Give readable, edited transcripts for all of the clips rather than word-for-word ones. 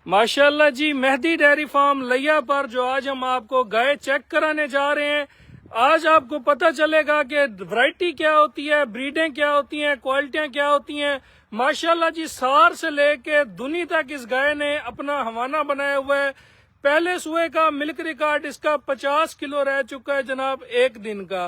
माशाल्लाह जी, Mehdi dairy farm लिया पर जो आज हम आपको गाय चेक कराने जा रहे हैं, आज आपको पता चलेगा कि वैरायटी क्या होती है, ब्रीडें क्या होती हैं, क्वालिटियां क्या होती हैं। माशाल्लाह जी, सार से लेके दुनी तक इस गाय ने अपना हवाना बनाया हुआ है। पहले सुए का मिल्क रिकॉर्ड इसका 50 किलो रह चुका है जनाब एक दिन का।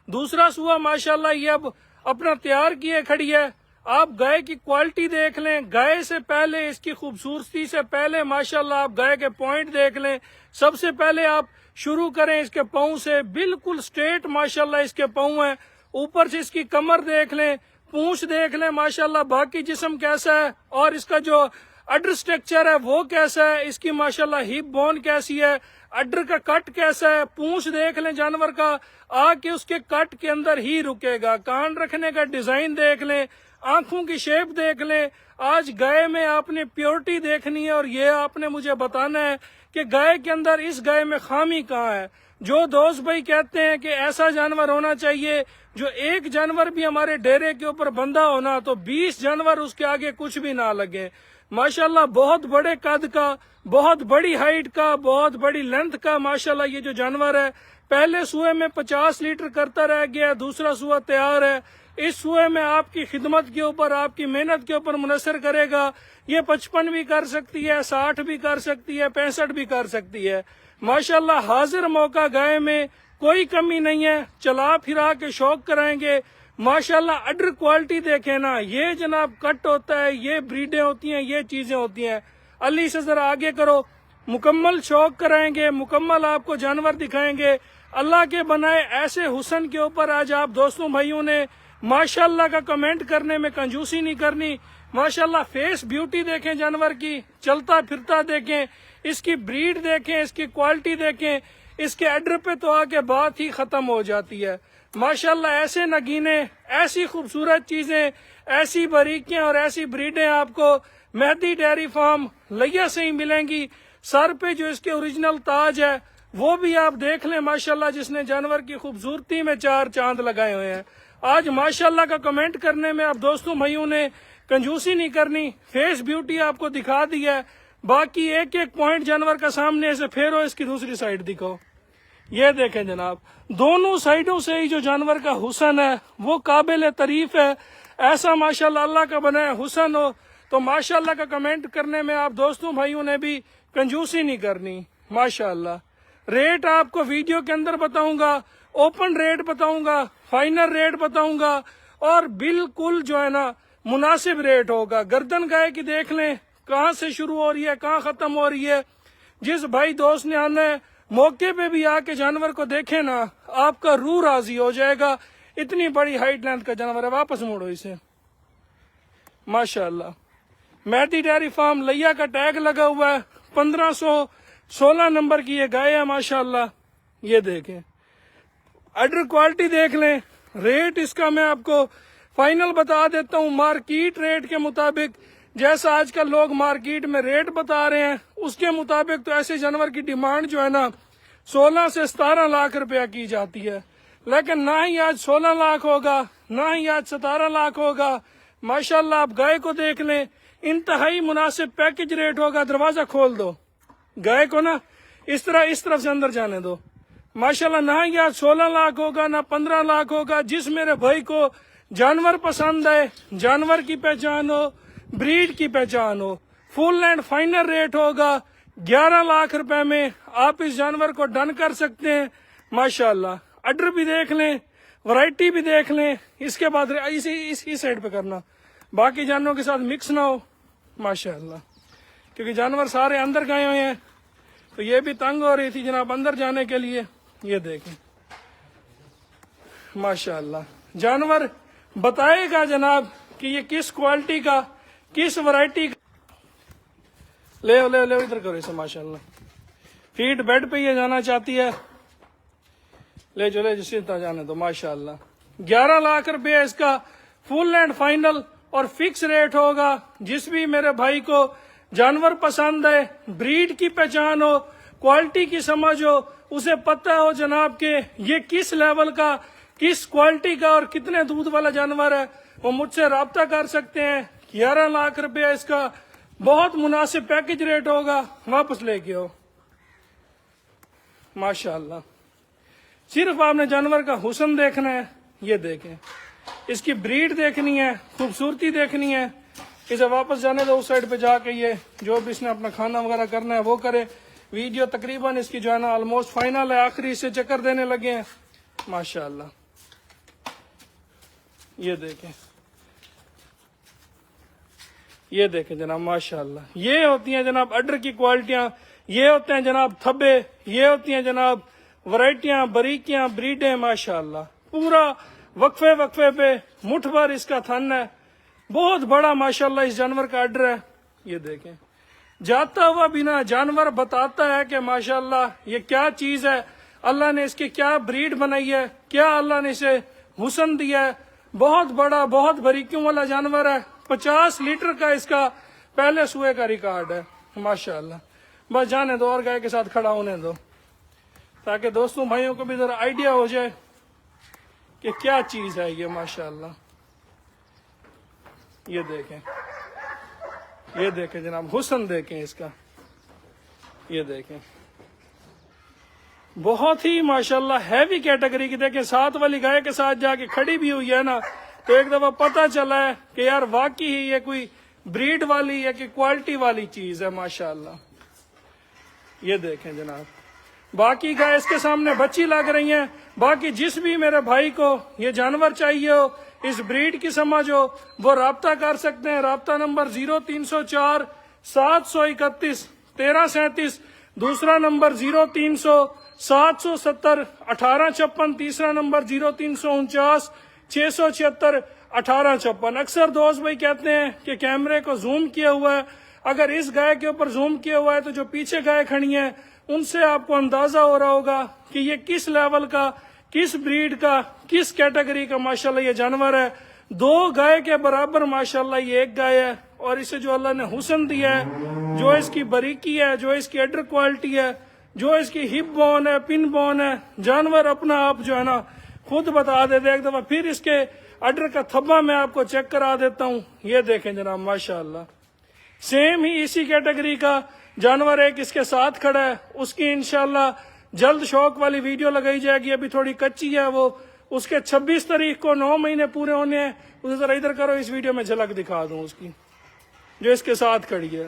दूसरा सुआ माशाल्लाह ये अब अपना तैयार किए खड़ी है। आप गाय की क्वालिटी देख लें, गाय से पहले इसकी खूबसूरती से पहले माशाल्लाह आप गाय के पॉइंट देख लें। सबसे पहले आप शुरू करें इसके पाँव से, बिल्कुल स्ट्रेट माशाल्लाह इसके पाँव हैं। ऊपर से इसकी कमर देख लें, पूंछ देख लें माशाल्लाह, बाकी जिस्म कैसा है और इसका जो अडर स्ट्रक्चर है वो कैसा है, इसकी माशाल्लाह हिप बोन कैसी है, अडर का कट कैसा है, पूंछ देख लें जानवर का, आके उसके कट के अंदर ही रुकेगा। कान रखने का डिजाइन देख लें, आंखों की शेप देख लें। आज गाय में आपने प्योरिटी देखनी है और ये आपने मुझे बताना है कि गाय के अंदर इस गाय में खामी कहाँ है। जो दोस्त भाई कहते हैं कि ऐसा जानवर होना चाहिए जो एक जानवर भी हमारे डेरे के ऊपर बंधा होना तो 20 जानवर उसके आगे कुछ भी ना लगे। माशाल्लाह बहुत बड़े कद का, बहुत बड़ी हाइट का, बहुत बड़ी लेंथ का माशाल्लाह ये जो जानवर है। पहले सुए में 50 लीटर करता रह गया, दूसरा सुआ तैयार है। इस सुए में आपकी खिदमत के ऊपर, आपकी मेहनत के ऊपर मुनसर करेगा। ये 55 भी कर सकती है, 60 भी कर सकती है, 65 भी कर सकती है। माशाल्लाह हाजिर मौका गाय में कोई कमी नहीं है, चला फिरा के शौक कराएंगे। माशाल्लाह अडर क्वालिटी देखें ना, ये जनाब कट होता है, ये ब्रीडें होती हैं, ये चीजें होती हैं। अली से जरा आगे करो, मुकम्मल शौक कराएंगे, मुकम्मल आपको जानवर दिखाएंगे। अल्लाह के बनाए ऐसे हुसन के ऊपर आज आप दोस्तों भाइयों ने माशाल्लाह का कमेंट करने में कंजूसी नहीं करनी। माशाल्लाह फेस ब्यूटी देखें जानवर की, चलता फिरता देखें, इसकी ब्रीड देखें, इसकी क्वालिटी देखें, इसके अडर पे तो आके बात ही खत्म हो जाती है। माशाल्लाह ऐसे नगीने, ऐसी खूबसूरत चीजें, ऐसी बारीकियां और ऐसी ब्रीडें आपको मेहदी डेयरी फार्म लिया से ही मिलेंगी। सर पे जो इसके ओरिजिनल ताज है वो भी आप देख लें माशाल्लाह, जिसने जानवर की खूबसूरती में 4 चांद लगाए हुए हैं। आज माशाल्लाह का कमेंट करने में आप दोस्तों भाइयों ने कंजूसी नहीं करनी, फेस ब्यूटी आपको दिखा दी है। बाकी एक एक पॉइंट जानवर का सामने से फेरो, इसकी दूसरी साइड दिखाओ। ये देखें जनाब, दोनों साइडों से ही जो जानवर का हुसन है वो काबिल तारीफ है। ऐसा माशाल्लाह अल्लाह का बनाया हुसन हो तो माशाल्लाह का कमेंट करने में आप दोस्तों भाइयों ने भी कंजूसी नहीं करनी। माशाल्लाह रेट आपको वीडियो के अंदर बताऊंगा, ओपन रेट बताऊंगा, फाइनल रेट बताऊंगा और बिल्कुल जो है ना मुनासिब रेट होगा। गर्दन गाय की देख लें कहाँ से शुरू हो रही है, कहाँ खत्म हो रही है। जिस भाई दोस्त ने आना है मौके पे भी आके जानवर को देखे ना, आपका रूह राजी हो जाएगा। इतनी बड़ी हाइट लेंथ का जानवर है। वापस मोड़ो इसे। माशाल्लाह मेहदी डेयरी फार्म लिया का टैग लगा हुआ है। 1516 नंबर की ये गाय है माशाल्लाह। ये देखें, अडर क्वालिटी देख लें। रेट इसका मैं आपको फाइनल बता देता हूँ मार्केट रेट के मुताबिक। जैसा आजकल लोग मार्केट में रेट बता रहे हैं उसके मुताबिक तो ऐसे जानवर की डिमांड जो है ना 16 से 17 लाख रुपया की जाती है। लेकिन ना ही आज 16 लाख होगा, ना ही आज 17 लाख होगा। माशाल्लाह आप गाय को देख लें, इंतहाई मुनासिब पैकेज रेट होगा। दरवाजा खोल दो, गाय को ना इस तरफ से अंदर जाने दो। माशाल्लाह ना ही आज 16 लाख होगा, ना 15 लाख होगा। जिस मेरे भाई को जानवर पसंद है, जानवर की पहचान हो, ब्रीड की पहचान हो, फुल एंड फाइनल रेट होगा 11 लाख रुपए में आप इस जानवर को डन कर सकते हैं। माशाल्लाह अडर भी देख लें, वैरायटी भी देख लें। इसके बाद इसी साइड पे करना, बाकी जानवरों के साथ मिक्स ना हो। माशाल्लाह क्योंकि जानवर सारे अंदर गए हुए हैं तो ये भी तंग हो रही थी जनाब अंदर जाने के लिए। ये देखें माशाल्लाह जानवर बताएगा जनाब कि ये किस क्वालिटी का, किस वैरायटी का। ले इधर करो इसे। माशाल्लाह फीट बेड पे ये जाना चाहती है, ले जो जिसे जाने दो। माशाल्लाह 11 लाख रुपए इसका फुल एंड फाइनल और फिक्स रेट होगा। जिस भी मेरे भाई को जानवर पसंद है, ब्रीड की पहचान हो, क्वालिटी की समझ हो, उसे पता हो जनाब के ये किस लेवल का, किस क्वालिटी का और कितने दूध वाला जानवर है, वो मुझसे राब्ता कर सकते हैं। 11 लाख रुपया इसका بہت مناسب پیکج ریٹ ہوگا، واپس لے کے آؤ ماشاءاللہ۔ صرف آپ نے جانور کا حسن دیکھنا ہے، یہ دیکھیں، اس کی بریڈ دیکھنی ہے، خوبصورتی دیکھنی ہے۔ اسے واپس جانے دو، اس سائڈ پہ جا کے یہ جو بھی اس نے اپنا کھانا وغیرہ کرنا ہے وہ کرے۔ ویڈیو تقریباً اس کی جو ہے نا آلموسٹ فائنل ہے، آخری سے چکر دینے لگے ہیں ماشاءاللہ۔ یہ دیکھیں، یہ دیکھیں جناب ماشاءاللہ، یہ ہوتی ہیں جناب اڈر کی کوالٹیاں، یہ ہوتے ہیں جناب تھبے، یہ ہوتی ہیں جناب ورائٹیاں، بریکیاں، بریڈیں ماشاءاللہ۔ پورا وقفے وقفے پہ مٹھ بھر اس کا تھن ہے، بہت بڑا ماشاءاللہ اس جانور کا اڈر ہے۔ یہ دیکھیں، جاتا ہوا بنا جانور بتاتا ہے کہ ماشاءاللہ یہ کیا چیز ہے، اللہ نے اس کی کیا بریڈ بنائی ہے، کیا اللہ نے اسے حسن دیا ہے۔ بہت بڑا، بہت باریکیوں والا جانور ہے، 50 لیٹر کا اس کا پہلے سوئے کا ریکارڈ ہے ماشاءاللہ۔ بس جانے دو اور گائے کے ساتھ کھڑا ہونے دو، تاکہ دوستوں بھائیوں کو بھی ذرا آئیڈیا ہو جائے کہ کیا چیز ہے یہ ماشاءاللہ۔ یہ دیکھیں، یہ دیکھیں جناب، حسن دیکھیں اس کا، یہ دیکھیں، بہت ہی ماشاءاللہ ہیوی کیٹیگری کی۔ دیکھیں ساتھ والی گائے کے ساتھ جا کے کھڑی بھی ہوئی ہے نا، تو ایک دفعہ پتہ چلا ہے کہ یار واقعی ہی یہ کوئی بریڈ والی یا کہ کوالٹی والی چیز ہے ماشاءاللہ۔ یہ دیکھیں جناب، باقی گائے اس کے سامنے بچی لگ رہی ہیں۔ باقی جس بھی میرے بھائی کو یہ جانور چاہیے ہو، اس بریڈ کی سمجھ ہو، وہ رابطہ کر سکتے ہیں۔ رابطہ نمبر 0304 731 1337، دوسرا نمبر 0300 770 1856، تیسرا نمبر 0349 676 1856۔ اکثر دوست بھائی کہتے ہیں کہ کیمرے کو زوم کیا ہوا ہے، اگر اس گائے کے اوپر زوم کیا ہوا ہے تو جو پیچھے گائے کھڑی ہیں ان سے آپ کو اندازہ ہو رہا ہوگا کہ یہ کس لیول کا، کس بریڈ کا، کس کیٹیگری کا ماشاءاللہ یہ جانور ہے۔ 2 گائے کے برابر ماشاءاللہ یہ ایک گائے ہے، اور اسے جو اللہ نے حسن دیا ہے، جو اس کی باریکی ہے، جو اس کی اڈر کوالٹی ہے، جو اس کی ہپ بون ہے، پن بون ہے، جانور اپنا آپ جو ہے نا خود بتا دیتے۔ ایک دفعہ پھر اس کے اڈر کا تھبا میں آپ کو چیک کرا دیتا ہوں، یہ دیکھیں جناب ماشاءاللہ۔ سیم ہی اسی کیٹیگری کا جانور ایک اس کے ساتھ کھڑا ہے، اس کی انشاءاللہ جلد شوق والی ویڈیو لگائی جائے گی، ابھی تھوڑی کچی ہے وہ۔ اس کے 26 تاریخ کو 9 مہینے پورے ہونے ہیں۔ اسے ذرا ادھر کرو، اس ویڈیو میں جھلک دکھا دوں اس کی، جو اس کے ساتھ کھڑی ہے۔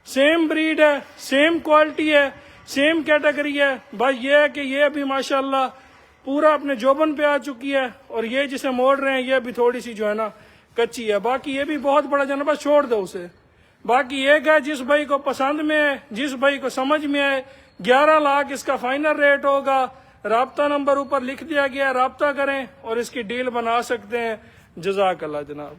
سیم بریڈ ہے، سیم کوالٹی ہے، سیم کیٹیگری ہے، بس یہ ہے کہ یہ ابھی ماشاءاللہ پورا اپنے جوبن پہ آ چکی ہے، اور یہ جسے موڑ رہے ہیں یہ ابھی تھوڑی سی جو ہے نا کچی ہے۔ باقی یہ بھی بہت بڑا جانور، بس چھوڑ دو اسے۔ باقی ایک ہے جس بھائی کو پسند میں ہے، جس بھائی کو سمجھ میں آئے، 11 لاکھ اس کا فائنل ریٹ ہوگا۔ رابطہ نمبر اوپر لکھ دیا گیا، رابطہ کریں اور اس کی ڈیل بنا سکتے ہیں۔ جزاک اللہ جناب۔